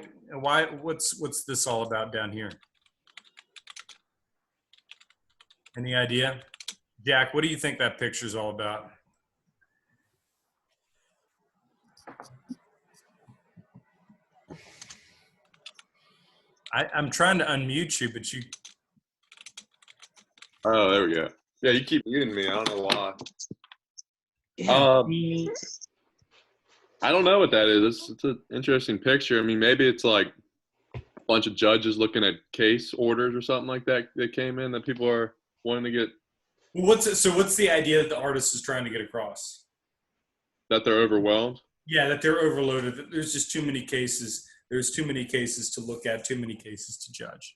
[SPEAKER 4] What's this all about down here? Any idea? Jack, what do you think that picture's all about? I'm trying to unmute you, but you.
[SPEAKER 5] Oh, there we go. Yeah, you keep muting me. I don't know why. I don't know what that is. It's an interesting picture. I mean, maybe it's like a bunch of judges looking at case orders or something like that that came in that people are wanting to get.
[SPEAKER 4] What's the idea that the artist is trying to get across?
[SPEAKER 5] That they're overwhelmed?
[SPEAKER 4] Yeah, that they're overloaded. That there's just too many cases. There's too many cases to look at, too many cases to judge.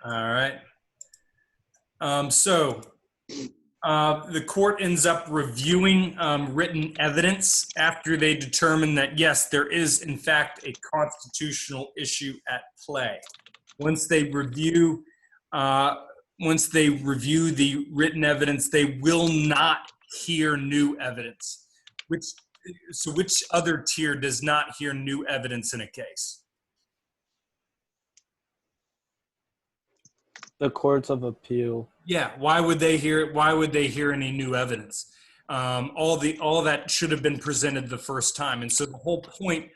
[SPEAKER 4] All right. So the court ends up reviewing written evidence after they determine that, yes, there is, in fact, a constitutional issue at play. Once they review they review the written evidence, they will not hear new evidence. Which other tier does not hear new evidence in a case?
[SPEAKER 1] The courts of appeal.
[SPEAKER 4] Yeah. Why would they hear any new evidence? All that should have been presented the first time. And so the whole point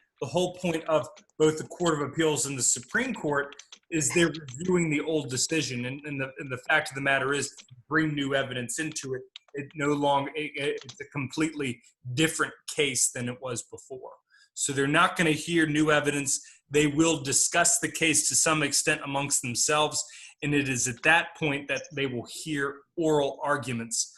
[SPEAKER 4] of both the Court of Appeals and the Supreme Court is they're reviewing the old decision. And the fact of the matter is, bring new evidence into it. It's a completely different case than it was before. So they're not going to hear new evidence. They will discuss the case to some extent amongst themselves. And it is at that point that they will hear oral arguments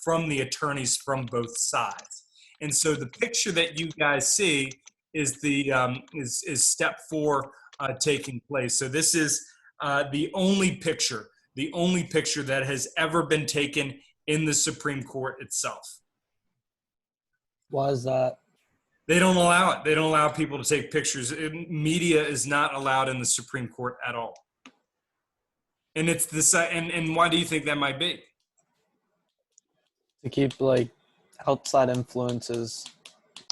[SPEAKER 4] from the attorneys from both sides. And so the picture that you guys see is is step 4 taking place. So this is the only picture that has ever been taken in the Supreme Court itself.
[SPEAKER 1] Why is that?
[SPEAKER 4] They don't allow it. They don't allow people to take pictures. Media is not allowed in the Supreme Court at all. And it's this. And why do you think that might be?
[SPEAKER 1] To keep like outside influences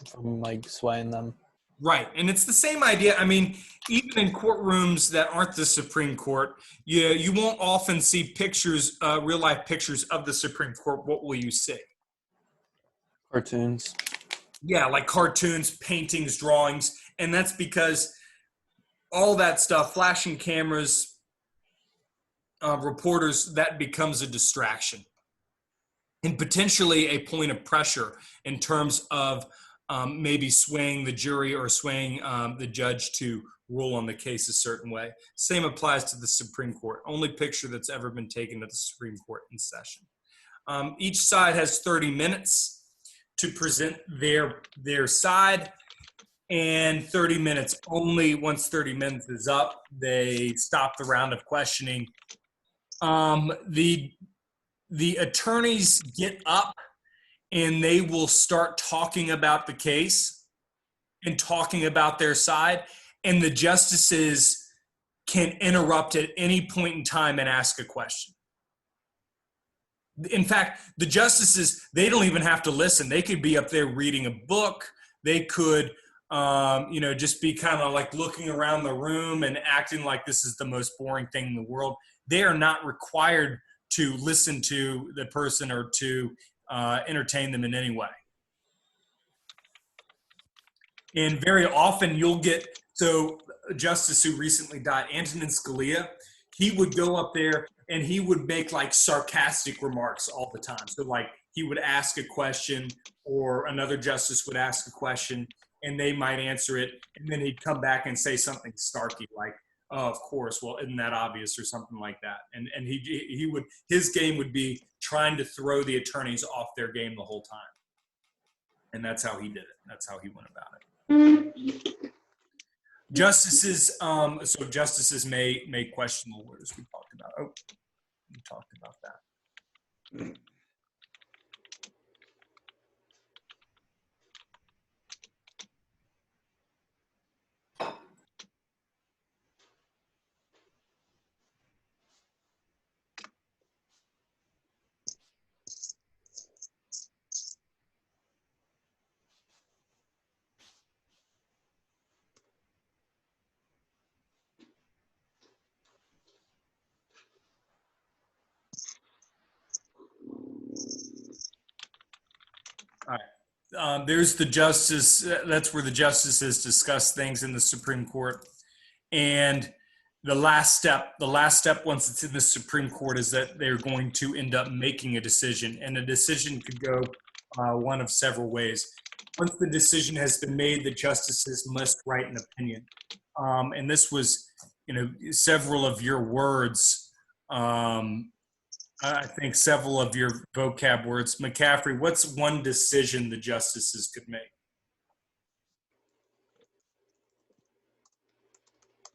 [SPEAKER 1] from like swaying them.
[SPEAKER 4] Right. And it's the same idea. I mean, even in courtrooms that aren't the Supreme Court, you won't often see pictures, real life pictures of the Supreme Court. What will you see?
[SPEAKER 1] Cartoons.
[SPEAKER 4] Yeah, like cartoons, paintings, drawings. And that's because all that stuff, flashing cameras, reporters, that becomes a distraction and potentially a point of pressure in terms of maybe swaying the jury or swaying the judge to rule on the case a certain way. Same applies to the Supreme Court. Only picture that's ever been taken at the Supreme Court in session. Each side has 30 minutes to present their side, and 30 minutes only. Once 30 minutes is up, they stop the round of questioning. The attorneys get up and they will start talking about the case and talking about their side, and the justices can interrupt at any point in time and ask a question. In fact, the justices, they don't even have to listen. They could be up there reading a book. They could, just be kind of like looking around the room and acting like this is the most boring thing in the world. They are not required to listen to the person or to entertain them in any way. And very often you'll get, so a justice who recently died, Antonin Scalia, he would go up there and he would make like sarcastic remarks all the time. So like he would ask a question or another justice would ask a question and they might answer it. And then he'd come back and say something snarky like, oh, of course, well, isn't that obvious or something like that. And his game would be trying to throw the attorneys off their game the whole time. And that's how he did it. That's how he went about it. Justices, so justices may question the lawyers. We talked about that. All right. There's the justice. That's where the justices discuss things in the Supreme Court. And the last step once it's in the Supreme Court is that they're going to end up making a decision. And a decision could go one of several ways. Once the decision has been made, the justices must write an opinion. And this was, several of your words. I think several of your vocab words. McCaffrey, what's one decision the justices could make?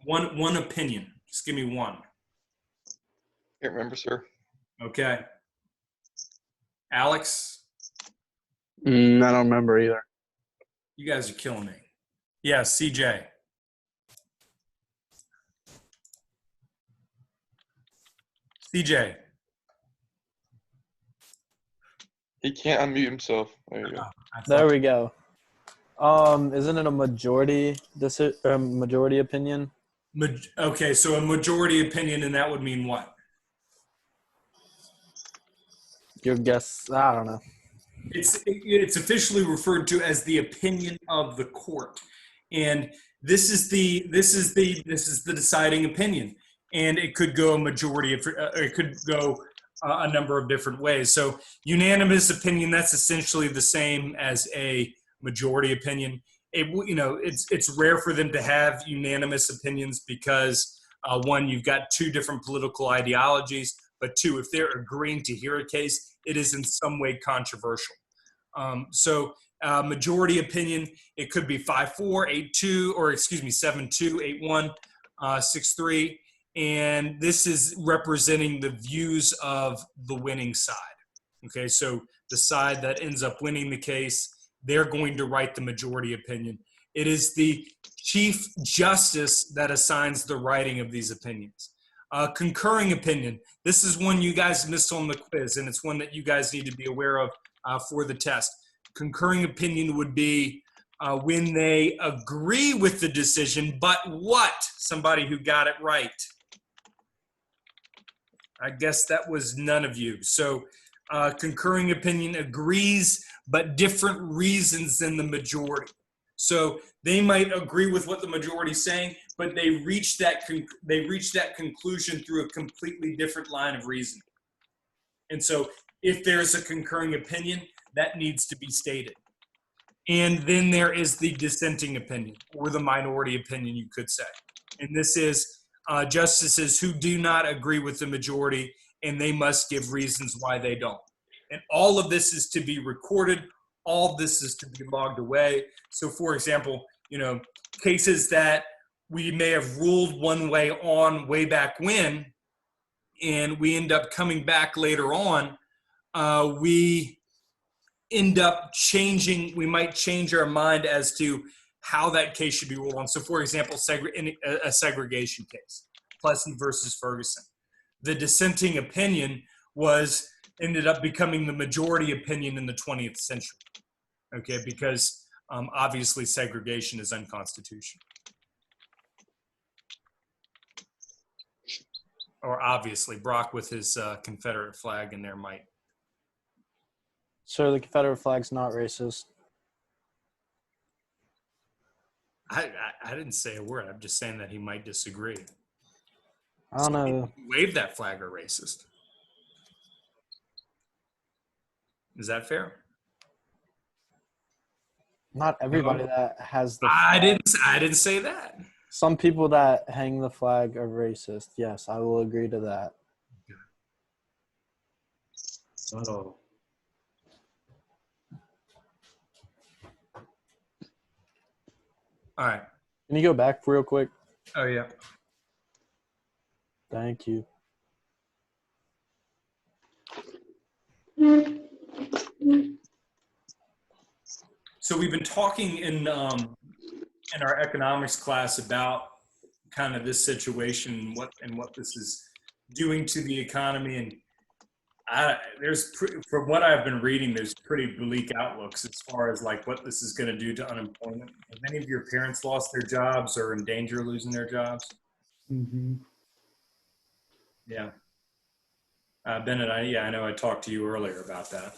[SPEAKER 4] One opinion. Just give me one.
[SPEAKER 10] Can't remember, sir.
[SPEAKER 4] Okay. Alex?
[SPEAKER 11] I don't remember either.
[SPEAKER 4] You guys are killing me. Yeah, CJ. DJ.
[SPEAKER 10] He can't unmute himself. There you go.
[SPEAKER 1] There we go. Isn't it a majority majority opinion?
[SPEAKER 4] Okay, so a majority opinion, and that would mean what?
[SPEAKER 1] Your guess? I don't know.
[SPEAKER 4] It's officially referred to as the opinion of the court, and this is the deciding opinion, and it could go a majority of it could go a number of different ways. So unanimous opinion, that's essentially the same as a majority opinion. It's rare for them to have unanimous opinions because one, you've got two different political ideologies, but two, if they're agreeing to hear a case, it is in some way controversial. So majority opinion, it could be 5-4, 8-2, or 7-2, 8-1, 6-3. And this is representing the views of the winning side. Okay, so the side that ends up winning the case, they're going to write the majority opinion. It is the Chief Justice that assigns the writing of these opinions. Concurring opinion. This is one you guys missed on the quiz, and it's one that you guys need to be aware of for the test. Concurring opinion would be when they agree with the decision, but what? Somebody who got it right. I guess that was none of you. So concurring opinion agrees, but different reasons than the majority. So they might agree with what the majority is saying, but they reach that conclusion through a completely different line of reasoning. And so if there's a concurring opinion, that needs to be stated. And then there is the dissenting opinion, or the minority opinion, you could say. And this is justices who do not agree with the majority, and they must give reasons why they don't. And all of this is to be recorded. All of this is to be logged away. So, for example, cases that we may have ruled one way on way back when, and we end up coming back later on, we end up changing. We might change our mind as to how that case should be ruled on. So, for example, a segregation case, Plessy versus Ferguson. The dissenting opinion ended up becoming the majority opinion in the 20th century, okay, because obviously segregation is unconstitutional. Or obviously, Brock with his Confederate flag in there might.
[SPEAKER 1] So the Confederate flag's not racist.
[SPEAKER 4] I didn't say a word. I'm just saying that he might disagree.
[SPEAKER 1] I don't know.
[SPEAKER 4] Wave that flag are racist. Is that fair?
[SPEAKER 1] Not everybody that has the
[SPEAKER 4] I
[SPEAKER 1] flag.
[SPEAKER 4] didn't say that.
[SPEAKER 1] Some people that hang the flag are racist. Yes, I will agree to that.
[SPEAKER 4] Not all. All right.
[SPEAKER 1] Can you go back real quick?
[SPEAKER 4] Oh, yeah.
[SPEAKER 1] Thank you.
[SPEAKER 4] So we've been talking in our economics class about kind of this situation and what this is doing to the economy, and from what I've been reading, there's pretty bleak outlooks as far as like what this is going to do to unemployment. Have any of your parents lost their jobs or in danger of losing their jobs?
[SPEAKER 2] Mm-hmm.
[SPEAKER 4] Yeah. Bennett, I know I talked to you earlier about that.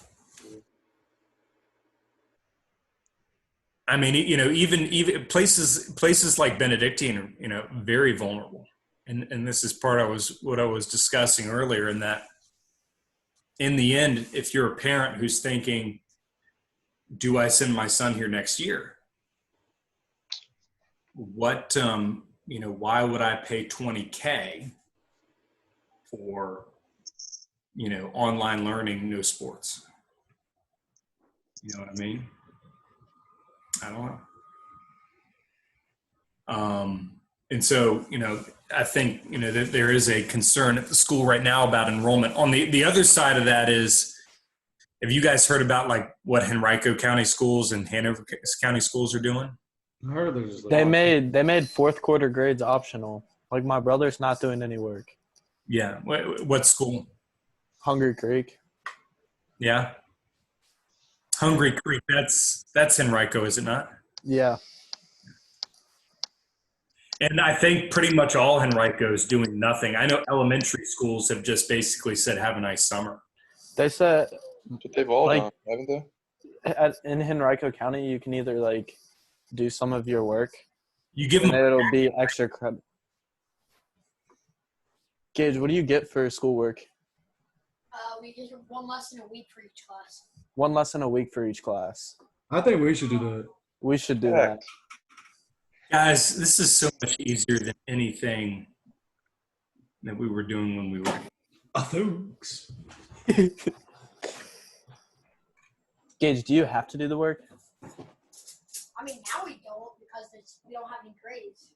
[SPEAKER 4] I mean, even places like Benedictine are, very vulnerable. And this is what I was discussing earlier, in that in the end, if you're a parent who's thinking, do I send my son here next year? What, why would I pay $20K for, online learning, no sports? You know what I mean? I don't know. And so, I think, that there is a concern at the school right now about enrollment. On the other side of that is, have you guys heard about like what Henrico County schools and Hanover County schools are doing?
[SPEAKER 2] I heard there's
[SPEAKER 1] They made fourth quarter grades optional. Like my brother's not doing any work.
[SPEAKER 4] Yeah. What school?
[SPEAKER 1] Hungry Creek.
[SPEAKER 4] Yeah. Hungry Creek. That's Henrico, is it not?
[SPEAKER 1] Yeah.
[SPEAKER 4] And I think pretty much all Henrico is doing nothing. I know elementary schools have just basically said, have a nice summer.
[SPEAKER 1] They said
[SPEAKER 10] But they've all
[SPEAKER 1] Like-
[SPEAKER 10] done, haven't they?
[SPEAKER 1] in Henrico County, you can either like do some of your work,
[SPEAKER 4] You give
[SPEAKER 1] and
[SPEAKER 4] them
[SPEAKER 1] it'll be extra credit. Gage, what do you get for schoolwork?
[SPEAKER 12] We get one lesson a week for each class.
[SPEAKER 1] One lesson a week for each class.
[SPEAKER 2] I think we should do that.
[SPEAKER 1] We should do that.
[SPEAKER 4] guys, this is so much easier than anything that we were doing when we were.
[SPEAKER 2] Thanks.
[SPEAKER 1] Gage, do you have to do the work?
[SPEAKER 12] I mean, now we don't because we don't have any grades.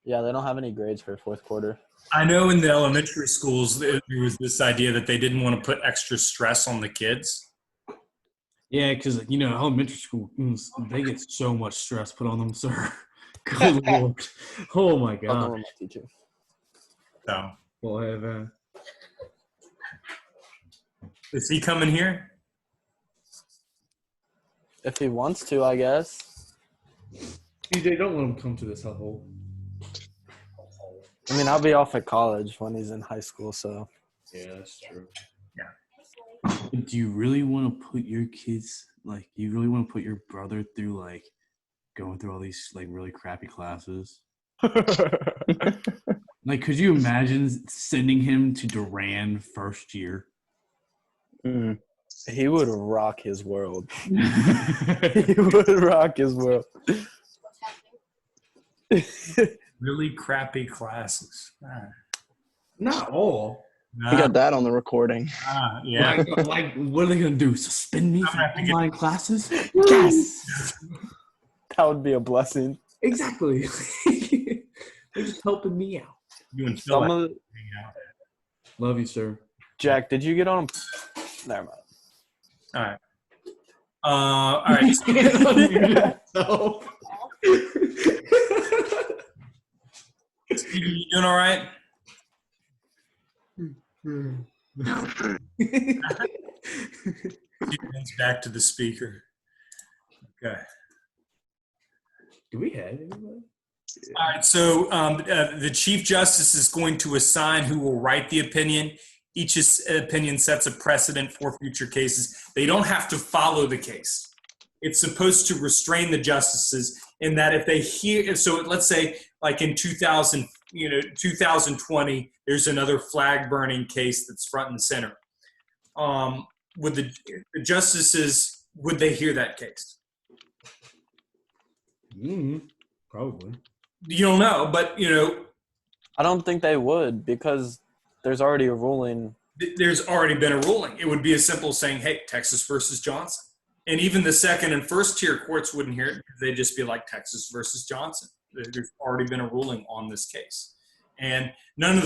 [SPEAKER 1] Yeah, they don't have any grades for fourth quarter.
[SPEAKER 4] I know in the elementary schools there was this idea that they didn't want to put extra stress on the kids.
[SPEAKER 2] Yeah, because elementary school, they get so much stress put on them, sir. Good Lord. Oh my
[SPEAKER 1] I'll go
[SPEAKER 2] God.
[SPEAKER 1] with my teacher.
[SPEAKER 4] So,
[SPEAKER 2] Well,
[SPEAKER 4] is he coming here?
[SPEAKER 1] If he wants to, I guess.
[SPEAKER 2] DJ, don't let him come to this hellhole.
[SPEAKER 1] I mean, I'll be off at college when he's in high school, so.
[SPEAKER 2] Yeah, that's true.
[SPEAKER 4] Yeah.
[SPEAKER 2] Do you really want to put your kids, you really want to put your brother through, going through all these, really crappy classes? Could you imagine sending him to Duran first year?
[SPEAKER 11] Mm.
[SPEAKER 1] He would rock his world. He would rock his world.
[SPEAKER 4] Really crappy classes.
[SPEAKER 2] Not all.
[SPEAKER 11] We got that on the recording.
[SPEAKER 4] Yeah.
[SPEAKER 2] What are they going to do? Suspend me from online classes?
[SPEAKER 1] Yes! That would be a blessing.
[SPEAKER 2] Exactly. They're just helping me out.
[SPEAKER 4] You and Phil
[SPEAKER 1] Some of
[SPEAKER 2] Love you, sir.
[SPEAKER 1] Jack, did you get on? Never mind.
[SPEAKER 4] All right. All right. Steve, you doing all right? Hands back to the speaker. Okay.
[SPEAKER 2] Do we have anybody?
[SPEAKER 4] All right. So the Chief Justice is going to assign who will write the opinion. Each opinion sets a precedent for future cases. They don't have to follow the case. It's supposed to restrain the justices in that if they hear, so let's say like in 2020, there's another flag burning case that's front and center. Would the justices, would they hear that case?
[SPEAKER 2] Probably.
[SPEAKER 4] You don't know, but
[SPEAKER 1] I don't think they would because there's already a ruling.
[SPEAKER 4] There's already been a ruling. It would be as simple as saying, hey, Texas versus Johnson. And even the second and first tier courts wouldn't hear it because they'd just be like Texas versus Johnson. There's already been a ruling on this case. And none of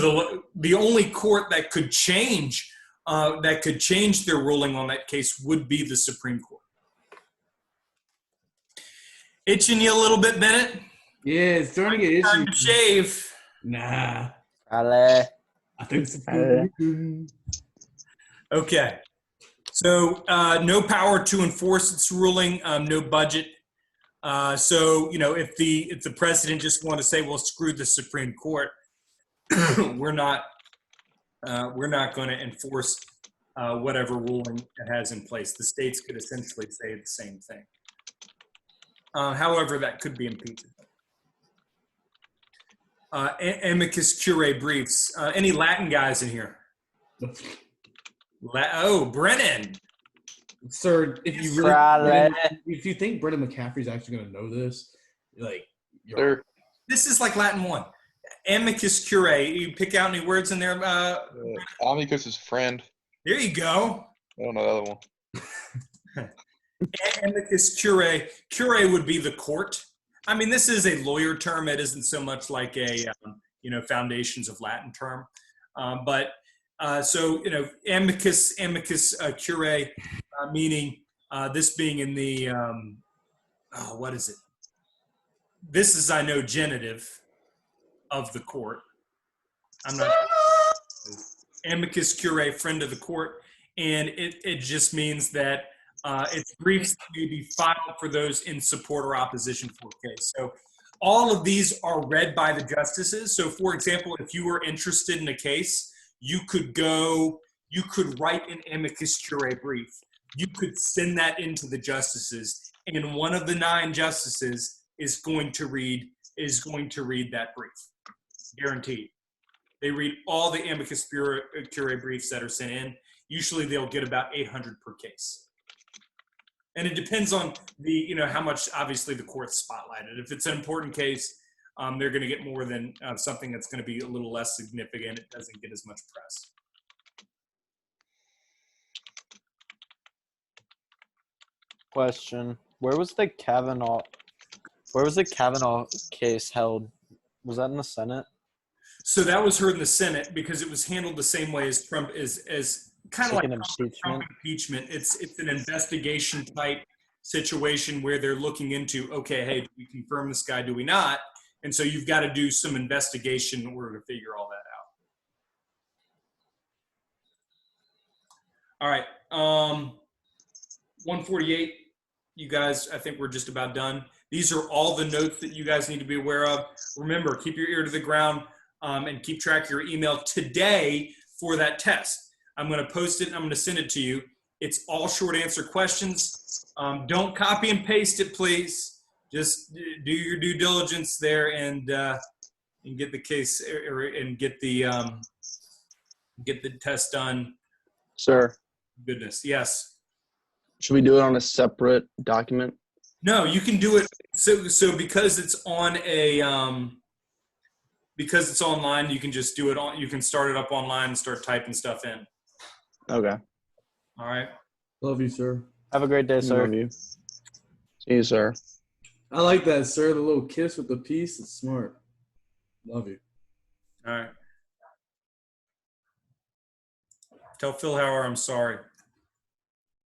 [SPEAKER 4] the only court that could change their ruling on that case would be the Supreme Court. Itching you a little bit, Bennett?
[SPEAKER 2] Yeah, it's starting to get
[SPEAKER 4] Time
[SPEAKER 2] itchy.
[SPEAKER 4] to shave.
[SPEAKER 2] Nah.
[SPEAKER 1] Ale.
[SPEAKER 2] I think it's
[SPEAKER 4] Okay. So no power to enforce its ruling, no budget. So if the president just want to say, well, screw the Supreme Court, we're not going to enforce whatever ruling it has in place. The states could essentially say the same thing. However, that could be impeachable. Amicus curiae briefs. Any Latin guys in here? Brennan.
[SPEAKER 2] Sir, if you really, if you think Brendan McCaffrey's actually going to know this,
[SPEAKER 4] This is like Latin 1. Amicus curiae. You pick out any words in there?
[SPEAKER 10] Amicus is friend.
[SPEAKER 4] There you go.
[SPEAKER 10] I don't know the other one.
[SPEAKER 4] Amicus curiae. Curiae would be the court. I mean, this is a lawyer term. It isn't so much like a foundations of Latin term, but amicus curiae, meaning this being in the what is it? This is, I know, genitive of the court. I'm not. amicus curiae, friend of the court, and it just means that it's briefs that may be filed for those in support or opposition for a case. So all of these are read by the justices. So for example, if you were interested in a case, you could write an amicus curiae brief. You could send that into the justices, and one of the 9 justices is going to read that brief, guaranteed. They read all the amicus curiae briefs that are sent in. Usually they'll get about 800 per case. And it depends on how much, obviously, the court's spotlighted. If it's an important case, they're going to get more than something that's going to be a little less significant. It doesn't get as much press.
[SPEAKER 1] Question: Where was the Kavanaugh case held? Was that in the Senate?
[SPEAKER 4] So that was heard in the Senate because it was handled the same way as Trump as kind of like
[SPEAKER 1] an
[SPEAKER 4] Trump impeachment. It's an investigation type situation where they're looking into, okay, hey, do we confirm this guy? Do we not? And so you've got to do some investigation in order to figure all that out. All right. 148. You guys, I think we're just about done. These are all the notes that you guys need to be aware of. Remember, keep your ear to the ground and keep track of your email today for that test. I'm going to post it and I'm going to send it to you. It's all short answer questions. Don't copy and paste it, please. Just do your due diligence there and get the case and get the test done.
[SPEAKER 11] Sir.
[SPEAKER 4] Goodness, yes.
[SPEAKER 11] Should we do it on a separate document?
[SPEAKER 4] No, you can do it. So because it's on a because it's online, you can just do it on. You can start it up online and start typing stuff in.
[SPEAKER 11] Okay.
[SPEAKER 4] All right.
[SPEAKER 2] Love you, sir.
[SPEAKER 1] Have a great day, sir.
[SPEAKER 11] Love you. See you, sir.
[SPEAKER 2] I like that, sir. The little kiss with the peace. It's smart. Love you.
[SPEAKER 4] All right. Tell Phil Hauer I'm sorry.